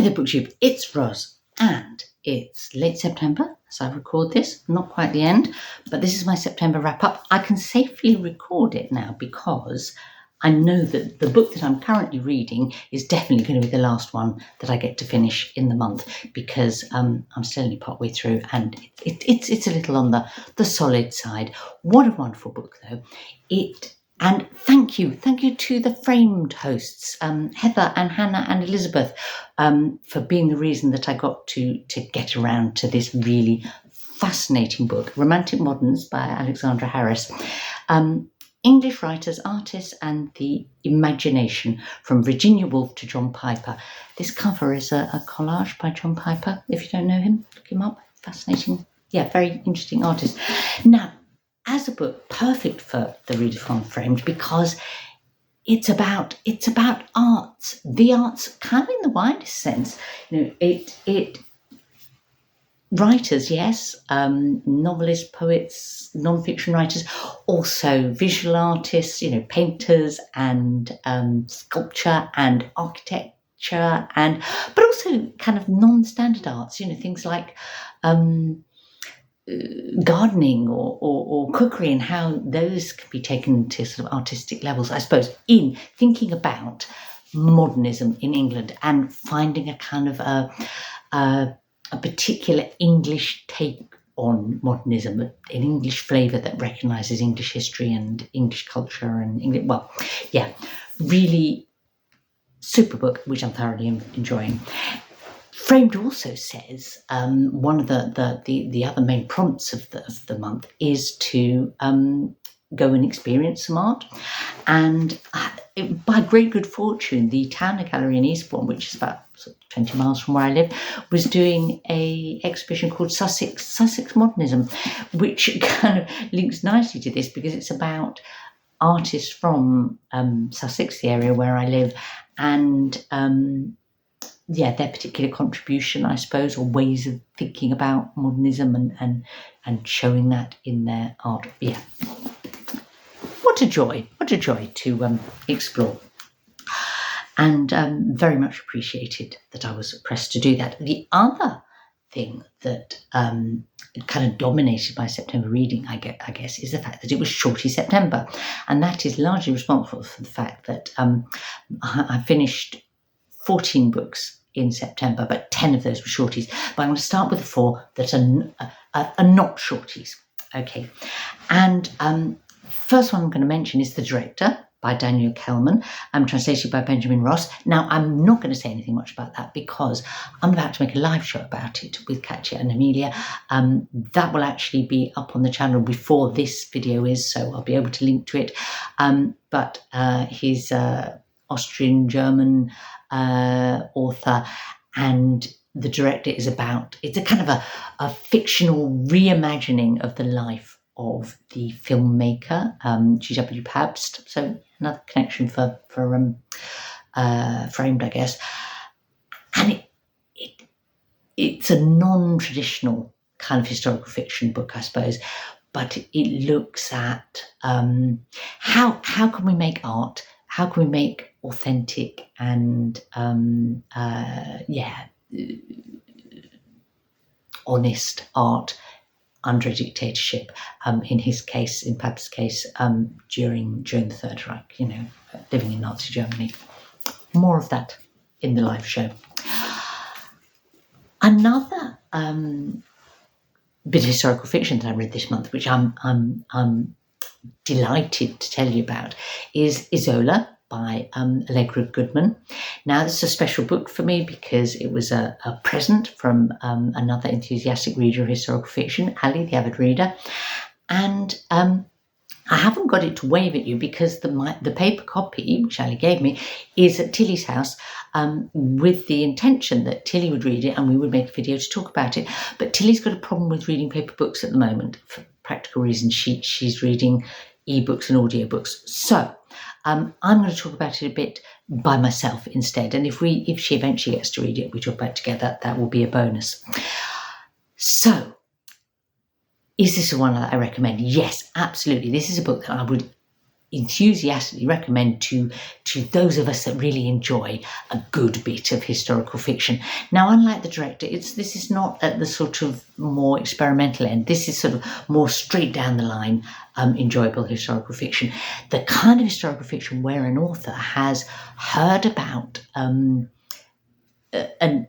the Bookshop, it's Ros, and it's late September as I record this, not quite the end, but this is my September wrap-up. I can safely record it now because I know that the book that I'm currently reading is definitely going to be the last one that I get to finish in the month, because I'm still only partway through, and it's a little on the solid side. What a wonderful book, though. And thank you to the framed hosts, Heather and Hannah and Elizabeth, for being the reason that I got to get around to this really fascinating book, Romantic Moderns by Alexandra Harris. English writers, artists, and the imagination, from Virginia Woolf to John Piper. This cover is a collage by John Piper. If you don't know him, look him up. Fascinating. Yeah, very interesting artist. Now, as a book, perfect for the readathon framed, because it's about arts, the arts, kind of in the widest sense. It writers, yes, novelists, poets, non-fiction writers, also visual artists, painters and sculpture and architecture, but also kind of non-standard arts, things like gardening or cookery, and how those can be taken to sort of artistic levels, I suppose, in thinking about modernism in England and finding a kind of a particular English take on modernism, an English flavour that recognises English history and English culture and English. Well, yeah, really super book, which I'm thoroughly enjoying. Framed also says one of the other main prompts of the month is to go and experience some art, and by great good fortune, the Towner Gallery in Eastbourne, which is about 20 miles from where I live, was doing a exhibition called Sussex Modernism, which kind of links nicely to this, because it's about artists from Sussex, the area where I live, and their particular contribution, I suppose, or ways of thinking about modernism and showing that in their art. Yeah. What a joy to explore. And very much appreciated that I was pressed to do that. The other thing that kind of dominated my September reading, I guess, is the fact that it was Shorty September. And that is largely responsible for the fact that I finished 14 books in September, but 10 of those were shorties. But I'm going to start with the 4 that are not shorties. Okay. And first one I'm going to mention is The Director by Daniel Kehlman, translated by Benjamin Ross. Now, I'm not going to say anything much about that because I'm about to make a live show about it with Katya and Amelia. That will actually be up on the channel before this video is, so I'll be able to link to it. But he's Austrian-German author, and The Director is it's a kind of a fictional reimagining of the life of the filmmaker, G.W. Pabst. So another connection for Framed, I guess. And it's a non-traditional kind of historical fiction book, I suppose, but it looks at how can we make art, how can we make authentic and honest art under a dictatorship, in his case, in Pabst's case, during the Third Reich, living in Nazi Germany. More of that in the live show. Another bit of historical fiction that I read this month, which I'm delighted to tell you about, is Isola by Allegra Goodman. Now, this is a special book for me because it was a present from another enthusiastic reader of historical fiction, Ali, the avid reader. And I haven't got it to wave at you because the paper copy, which Ali gave me, is at Tilly's house, with the intention that Tilly would read it and we would make a video to talk about it. But Tilly's got a problem with reading paper books at the moment for practical reasons. She's reading ebooks and audiobooks. So I'm going to talk about it a bit by myself instead. And if she eventually gets to read it, we talk about it together, that will be a bonus. So, is this the one that I recommend? Yes, absolutely. This is a book that I would enthusiastically recommend to those of us that really enjoy a good bit of historical fiction. Now, unlike the director, this is not at the sort of more experimental end. This is sort of more straight down the line, enjoyable historical fiction. The kind of historical fiction where an author has heard about an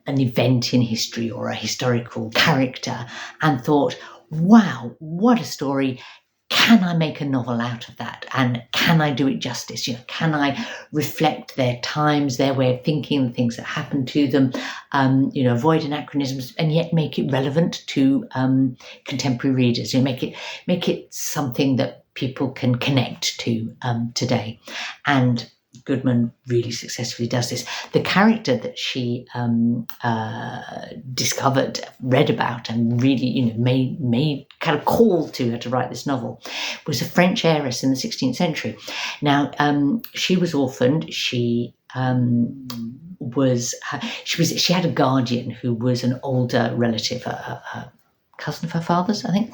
event in history or a historical character and thought, wow, what a story. Can I make a novel out of that? And can I do it justice? Can I reflect their times, their way of thinking, the things that happened to them, avoid anachronisms and yet make it relevant to contemporary readers, make it something that people can connect to today. And Goodman really successfully does this. The character that she discovered, read about, and really, made kind of called to her to write this novel was a French heiress in the 16th century. Now, she was orphaned. She had a guardian who was an older relative, a cousin of her father's, I think,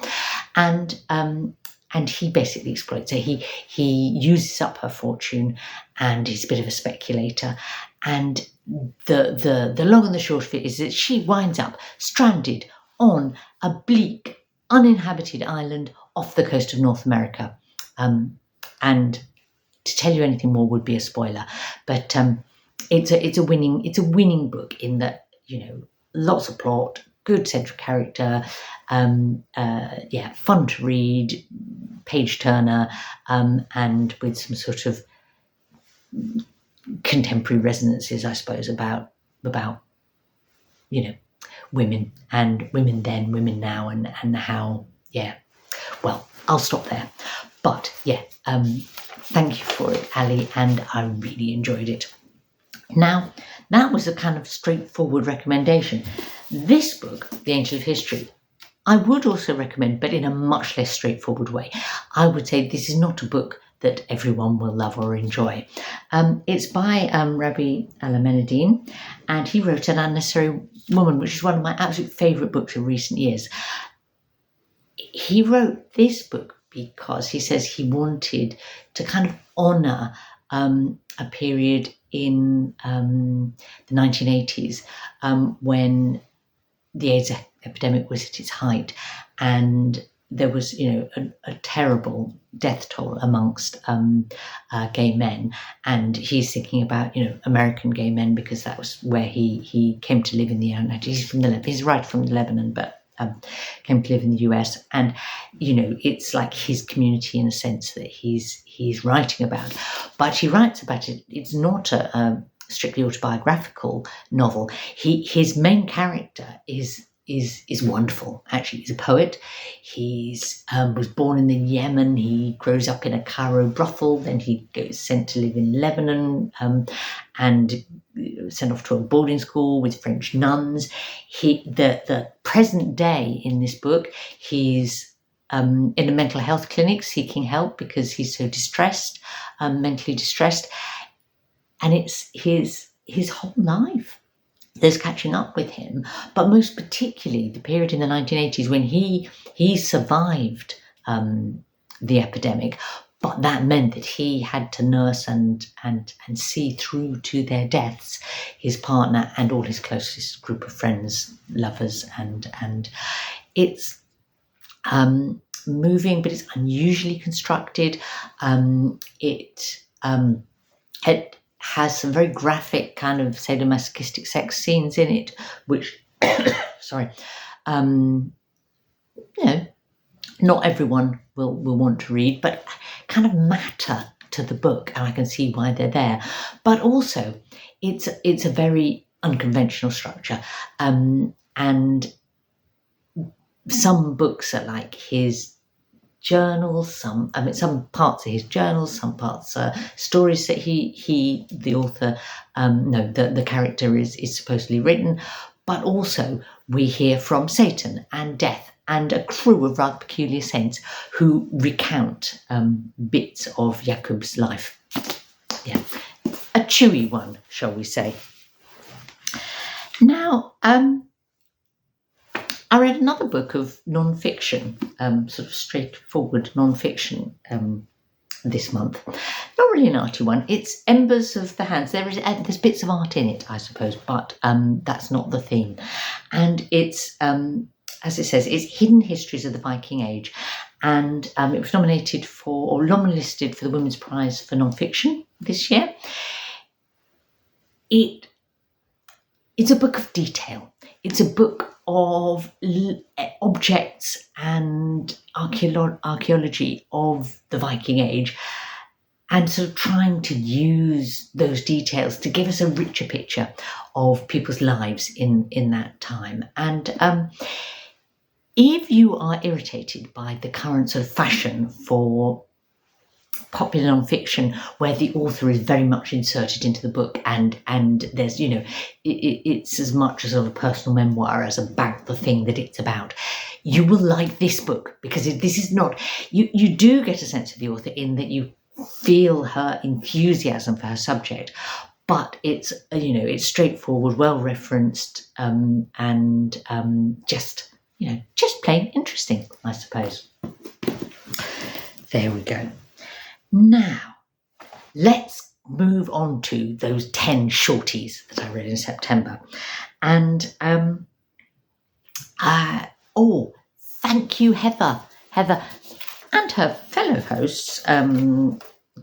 and he basically exploits her. He uses up her fortune, and he's a bit of a speculator. And the long and the short of it is that she winds up stranded on a bleak, uninhabited island off the coast of North America. And to tell you anything more would be a spoiler. But it's a winning book in that, lots of plot, good central character, fun to read, page turner, and with some sort of contemporary resonances, I suppose, about women and women then, women now, and how. Well, I'll stop there. But thank you for it, Ali, and I really enjoyed it. Now, that was a kind of straightforward recommendation. This book, The Angel of History, I would also recommend, but in a much less straightforward way. I would say this is not a book that everyone will love or enjoy. It's by Rabih Alameddine, and he wrote An Unnecessary Woman, which is one of my absolute favourite books of recent years. He wrote this book because he says he wanted to kind of honour a period in the 1980s when the AIDS epidemic was at its height, and there was, a terrible death toll amongst gay men. And he's thinking about, American gay men, because that was where he came to live in the United States. He's right from Lebanon, but came to live in the US. And, it's like his community in a sense that he's writing about. But he writes about it. It's not a strictly autobiographical novel. His main character is wonderful. Actually, he's a poet. He's was born in the Yemen. He grows up in a Cairo brothel. Then he goes sent to live in Lebanon and sent off to a boarding school with French nuns. The present day in this book, he's in a mental health clinic seeking help because he's so distressed, mentally distressed, and it's his whole life there's catching up with him, but most particularly the period in the 1980s when he survived the epidemic, but that meant that he had to nurse and see through to their deaths his partner and all his closest group of friends, lovers, and it's moving, but it's unusually constructed. It has some very graphic kind of sadomasochistic sex scenes in it, which, not everyone will want to read, but kind of matter to the book, and I can see why they're there. But also, it's a very unconventional structure, and some books are like his journals, some parts of his journals, some parts are stories that the author, the character is supposedly written, but also we hear from Satan and Death and a crew of rather peculiar saints who recount bits of Jacob's life. Yeah, a chewy one, shall we say. Now, I read another book of non-fiction, sort of straightforward non-fiction this month. Not really an arty one. It's Embers of the Hands. There's bits of art in it, I suppose, but that's not the theme. And it's, as it says, it's Hidden Histories of the Viking Age. And it was nominated for, or long-listed for the Women's Prize for Non-Fiction this year. It's a book of detail. It's a book of objects and archaeology of the Viking Age, and sort of trying to use those details to give us a richer picture of people's lives in that time. And if you are irritated by the current sort of fashion for popular non-fiction where the author is very much inserted into the book and there's, you know, it's as much as sort of a personal memoir as about the thing that it's about, you will like this book, because this is not, you do get a sense of the author in that you feel her enthusiasm for her subject, but it's, you know, it's straightforward, well referenced, and just, you know, just plain interesting, I suppose. There we go. Now, let's move on to those 10 shorties that I read in September. And, thank you, Heather, and her fellow hosts,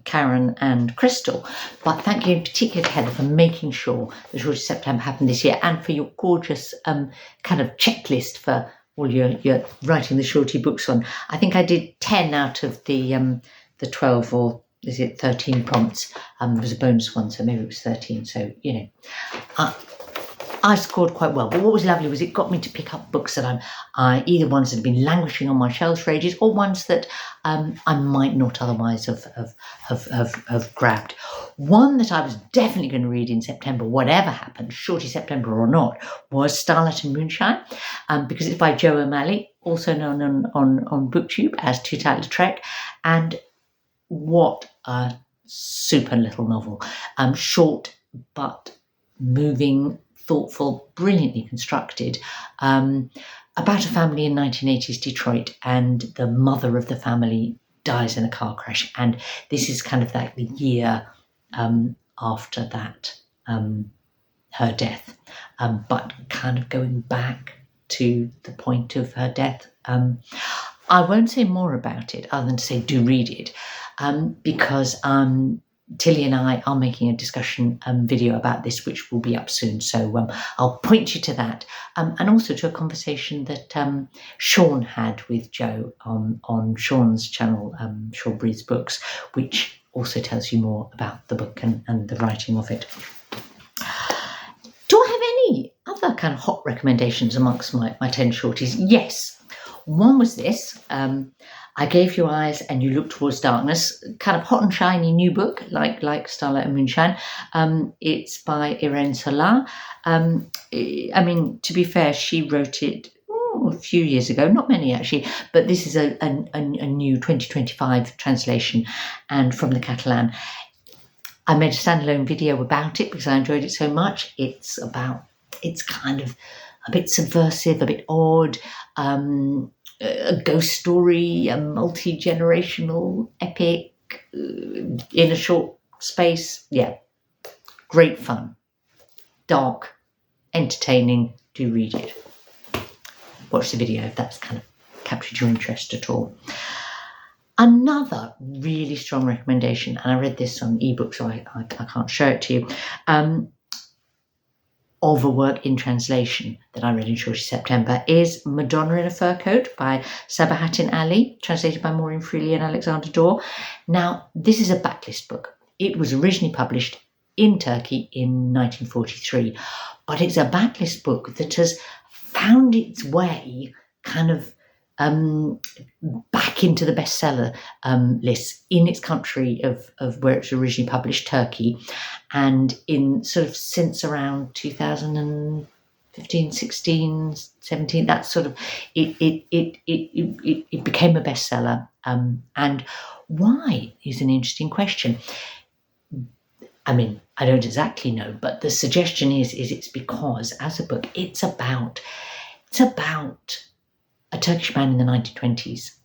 Karen and Crystal. But thank you in particular to Heather for making sure the Shorty September happened this year, and for your gorgeous kind of checklist for all your writing the shorty books on. I think I did 10 out of the 12, or is it 13 prompts? There was a bonus one, so maybe it was 13. So, you know, I scored quite well. But what was lovely was it got me to pick up books that either ones that have been languishing on my shelves for ages, or ones that I might not otherwise have grabbed. One that I was definitely going to read in September, whatever happened, shorty September or not, was Starlight and Moonshine, because it's by Jo O'Malley, also known on Booktube as Two Title Trek, and what a super little novel. Short but moving, thoughtful, brilliantly constructed, about a family in 1980s Detroit, and the mother of the family dies in a car crash, and this is kind of like the year after that, her death, but kind of going back to the point of her death. I won't say more about it other than to say do read it, because Tilly and I are making a discussion video about this, which will be up soon. So I'll point you to that, and also to a conversation that Sean had with Jo on Sean's channel, Sean Breathes Books, which also tells you more about the book and the writing of it. Do I have any other kind of hot recommendations amongst my 10 shorties? Yes. One was this. I Gave You Eyes and You Look Towards Darkness, kind of hot and shiny new book, like Starlight and Moonshine. It's by Irene Solà. I mean, to be fair, she wrote it a few years ago, not many actually, but this is a new 2025 translation, and from the Catalan. I made a standalone video about it because I enjoyed it so much. It's kind of a bit subversive, a bit odd, a ghost story, a multi-generational epic in a short space. Yeah, great fun, dark, entertaining. Do read it. Watch the video if that's kind of captured your interest at all. Another really strong recommendation, and I read this on ebook, so I can't show it to you, of a work in translation that I read in Shorty September, is Madonna in a Fur Coat by Sabahattin Ali, translated by Maureen and Alexandra Dawe. Now, this is a backlist book. It was originally published in Turkey in 1943, but it's a backlist book that has found its way kind of back into the bestseller lists in its country of where it was originally published, Turkey, and in sort of since around 2015, 16, 17, that sort of it became a bestseller. And why is an interesting question. I mean, I don't exactly know, but the suggestion is it's because as a book, it's about a Turkish man in the 1920s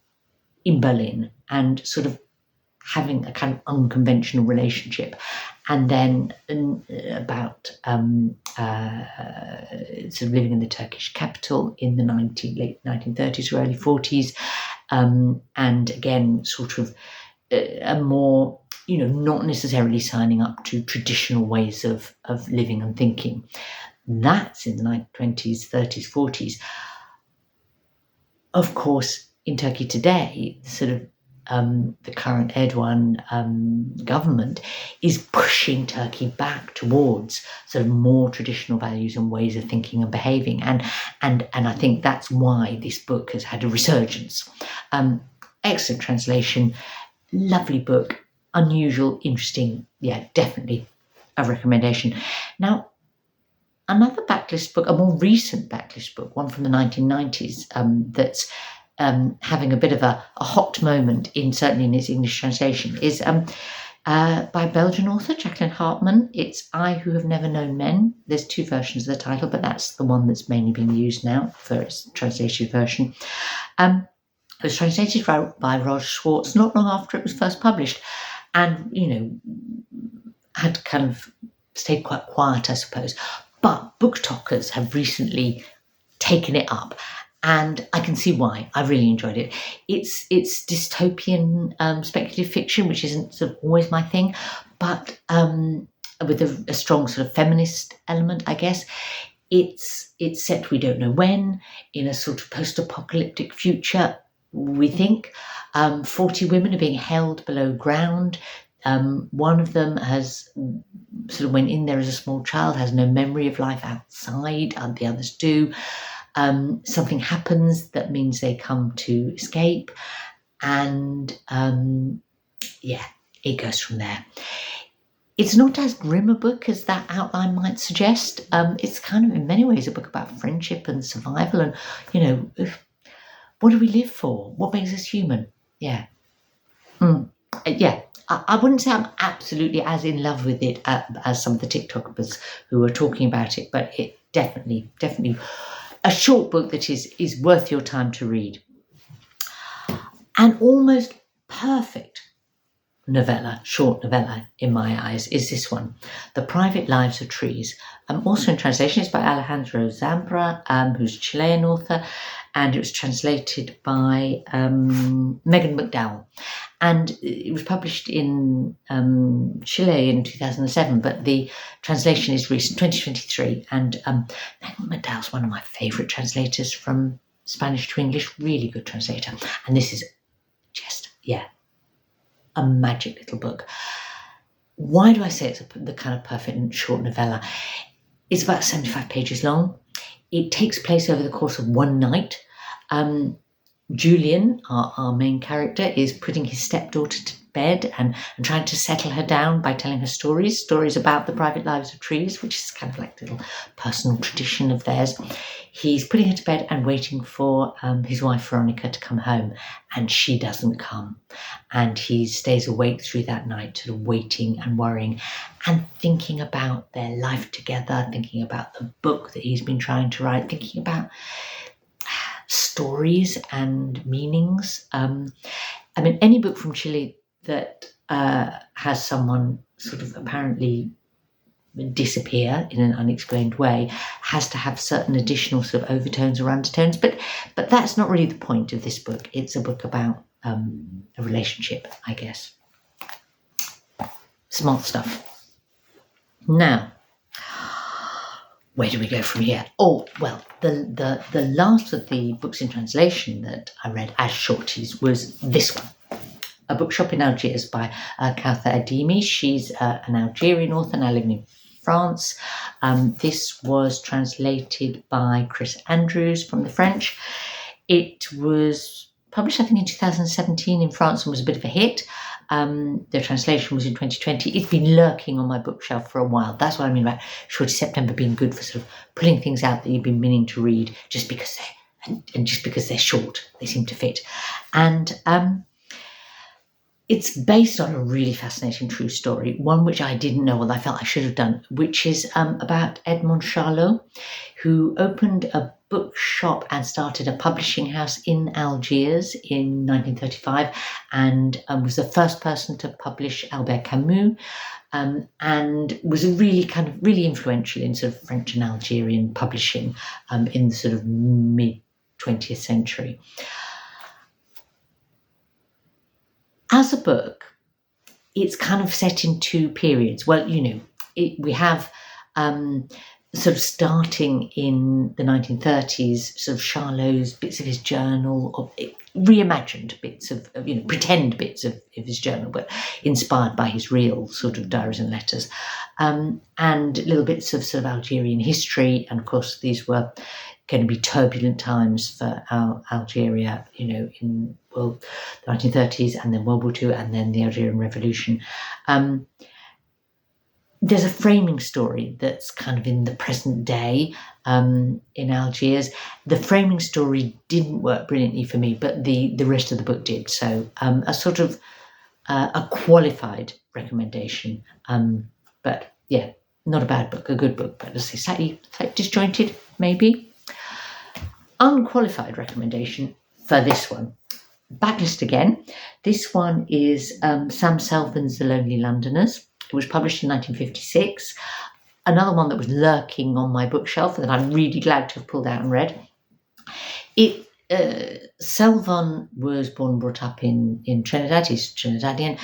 in Berlin, and sort of having a kind of unconventional relationship. And then about sort of living in the Turkish capital in the late 1930s or early 40s. And again, sort of a more, not necessarily signing up to traditional ways of living and thinking. That's in the 1920s, 30s, 40s. Of course, in Turkey today, sort of the current Erdogan government is pushing Turkey back towards sort of more traditional values and ways of thinking and behaving, and I think that's why this book has had a resurgence. Excellent translation, lovely book, unusual, interesting. Yeah, definitely a recommendation. Now, another backlist book, a more recent backlist book, one from the 1990s, that's having a bit of a hot moment, certainly in its English translation, is by a Belgian author, Jacqueline Harpman. It's I Who Have Never Known Men. There's two versions of the title, but that's the one that's mainly being used now for its translated version. It was translated by Schwartz not long after it was first published, and, had kind of stayed quite quiet, I suppose. But BookTokers have recently taken it up, and I can see why. I really enjoyed it. It's dystopian speculative fiction, which isn't sort of always my thing, but with a strong sort of feminist element, I guess. It's set, we don't know when, in a sort of post-apocalyptic future, we think. 40 women are being held below ground. One of them has sort of went in there as a small child, has no memory of life outside, and the others do. Something happens that means they come to escape, and it goes from there. It's not as grim a book as that outline might suggest. It's kind of in many ways a book about friendship and survival, and what do we live for? What makes us human? Yeah. I wouldn't say I'm absolutely as in love with it as some of the TikTokers who are talking about it, but it definitely a short book that is worth your time to read. An almost perfect short novella in my eyes, is this one, The Private Lives of Trees. Also in translation, it's by Alejandro Zambra, who's a Chilean author, and it was translated by Megan McDowell. And it was published in Chile in 2007, but the translation is recent, 2023. And Megan McDowell's one of my favourite translators from Spanish to English, really good translator. And this is just, a magic little book. Why do I say it's the kind of perfect short novella? It's about 75 pages long. It takes place over the course of one night. Julian, our main character, is putting his stepdaughter to bed and trying to settle her down by telling her stories about the private lives of trees, which is kind of like a little personal tradition of theirs. He's putting her to bed and waiting for his wife Veronica to come home, and she doesn't come. And he stays awake through that night, sort of waiting and worrying and thinking about their life together, thinking about the book that he's been trying to write, thinking about stories and meanings. Any book from Chile that has someone sort of apparently disappear in an unexplained way has to have certain additional sort of overtones or undertones, but that's not really the point of this book. It's a book about a relationship, I guess. Smart stuff. Now, where do we go from here? Oh, well, the last of the books in translation that I read as shorties was this one, A Bookshop in Algiers by Kauother Adini. She's an Algerian author now living in France. This was translated by Chris Andrews from the French. It was published, I think, in 2017 in France and was a bit of a hit. The translation was in 2020. It's been lurking on my bookshelf for a while. That's what I mean about Shorty September being good for sort of pulling things out that you've been meaning to read just because they're short. They seem to fit. And It's based on a really fascinating true story, one which I didn't know, I felt I should have done, which is about Edmond Charlot, who opened a bookshop and started a publishing house in Algiers in 1935, and was the first person to publish Albert Camus, and was really influential in sort of French and Algerian publishing in the sort of mid 20th century. As a book, it's kind of set in two periods. Well, we have sort of starting in the 1930s, sort of Charlot's bits of his journal, or reimagined bits of, pretend bits of his journal, but inspired by his real sort of diaries and letters, and little bits of sort of Algerian history. And of course, these were going to be turbulent times for Algeria, in the 1930s, and then World War II, and then the Algerian Revolution. There's a framing story that's kind of in the present day in Algiers. The framing story didn't work brilliantly for me, but the rest of the book did. So a sort of a qualified recommendation. But yeah, not a bad book, a good book, but let's say slightly disjointed, maybe. Unqualified recommendation for this one. Backlist again. This one is Sam Selvon's The Lonely Londoners. It was published in 1956. Another one that was lurking on my bookshelf that I'm really glad to have pulled out and read. Selvon was born and brought up in Trinidad. He's Trinidadian.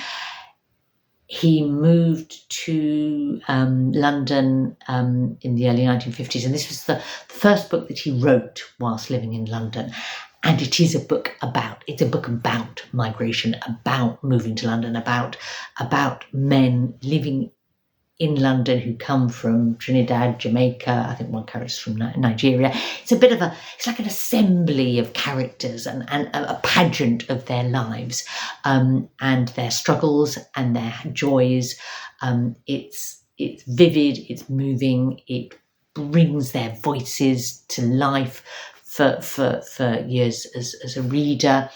He moved to London in the early 1950s, and this was the first book that he wrote whilst living in London. And it is a book about migration, about moving to London, about men living in London who come from Trinidad, Jamaica. I think one character's from Nigeria. It's like an assembly of characters and a pageant of their lives and their struggles and their joys. It's vivid, it's moving, it brings their voices to life for years as a reader.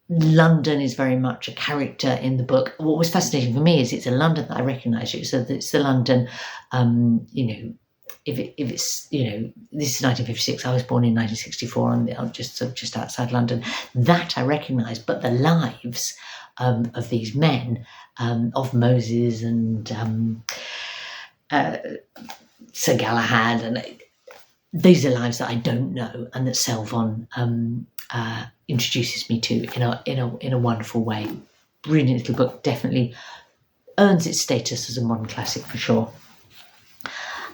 London is very much a character in the book. What was fascinating for me is it's a London that I recognise. So it's the London, if it's, this is 1956. I was born in 1964 just outside London. That I recognise, but the lives of these men, of Moses and Sir Galahad, and these are lives that I don't know, and that Selvon introduces me to in a wonderful way. Brilliant little book, definitely earns its status as a modern classic for sure.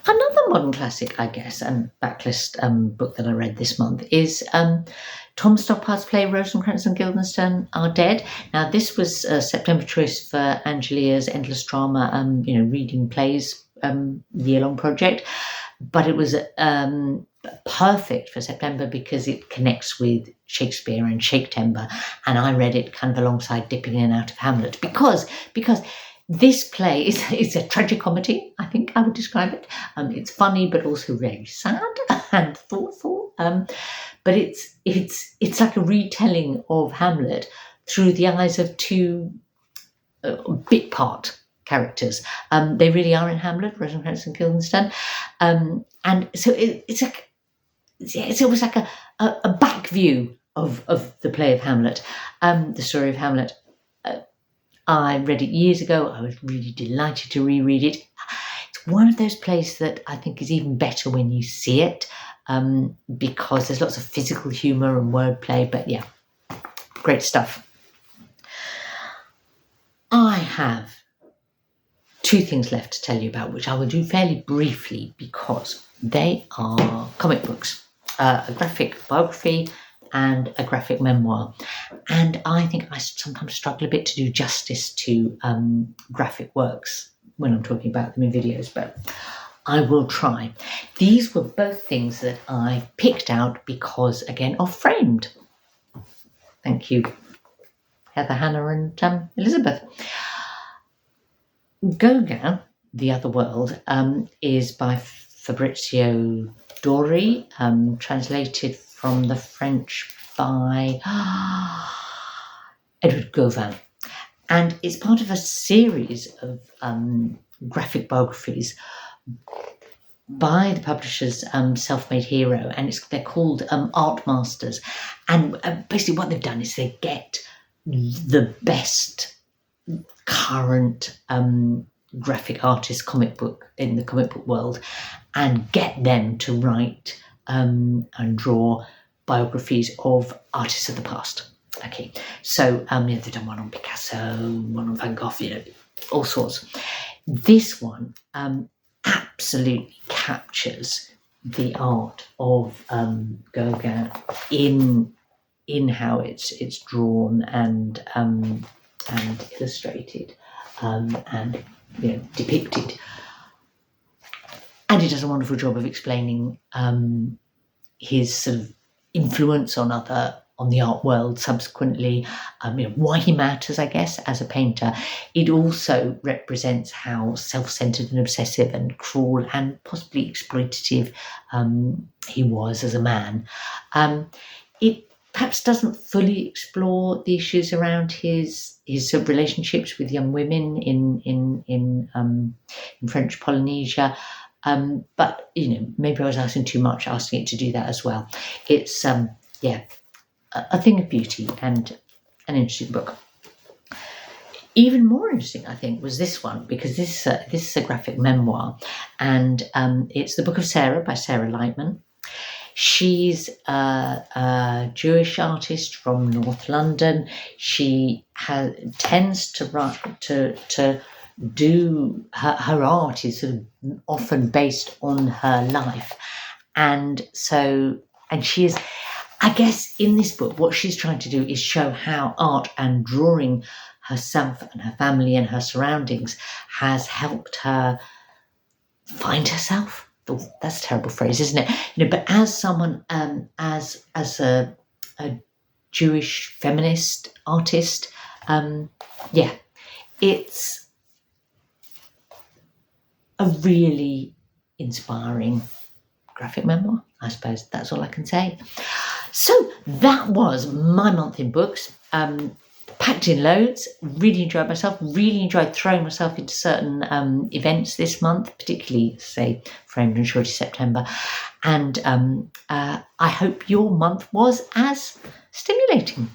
Another modern classic, I guess, and backlist book that I read this month is Tom Stoppard's play Rosencrantz and Guildenstern Are Dead. Now, this was a September choice for Angelia's Endless Drama, reading plays year-long project. But it was perfect for September because it connects with Shakespeare and Shakespeare, and I read it kind of alongside dipping in and out of Hamlet because this play is a tragicomedy, I think I would describe it. It's funny but also very sad and thoughtful. But it's like a retelling of Hamlet through the eyes of two bit part characters. They really are in Hamlet, Rosencrantz and Guildenstern, and so it's almost like a back view of the play of Hamlet, the story of Hamlet. I read it years ago. I was really delighted to reread it. It's one of those plays that I think is even better when you see it, because there's lots of physical humour and wordplay. But yeah, great stuff. I have two things left to tell you about, which I will do fairly briefly because they are comic books, a graphic biography and a graphic memoir. And I think I sometimes struggle a bit to do justice to graphic works when I'm talking about them in videos, but I will try. These were both things that I picked out because, again, of Framed. Thank you, Heather, Hannah and Elizabeth. Gauguin, The Other World, is by Fabrizio Dori, translated from the French by Edward Gauvin. And it's part of a series of graphic biographies by the publishers Self-Made Hero, and they're called Art Masters. And basically what they've done is they get the best current graphic artists in the comic book world and get them to write and draw biographies of artists of the past. Okay, so they've done one on Picasso, one on Van Gogh, all sorts. This one absolutely captures the art of Gauguin in how it's drawn and illustrated and depicted. And he does a wonderful job of explaining his sort of influence on the art world subsequently, why he matters, I guess, as a painter. It also represents how self-centered and obsessive and cruel and possibly exploitative he was as a man. It perhaps doesn't fully explore the issues around his sort of relationships with young women in French Polynesia. But maybe I was asking too much, asking it to do that as well. It's a thing of beauty and an interesting book. Even more interesting, I think, was this one, because this is a graphic memoir, and it's The Book of Sarah by Sarah Lightman. She's a Jewish artist from North London. She tends to write to do her art is sort of often based on her life, and she is, I guess, in this book what she's trying to do is show how art and drawing herself and her family and her surroundings has helped her find herself. Oh, that's a terrible phrase, isn't it? But as someone as a Jewish feminist artist, it's a really inspiring graphic memoir. I suppose that's all I can say. So that was my month in books. Packed in loads, really enjoyed myself, really enjoyed throwing myself into certain events this month, particularly, say, Framed and Shorty September. And I hope your month was as stimulating.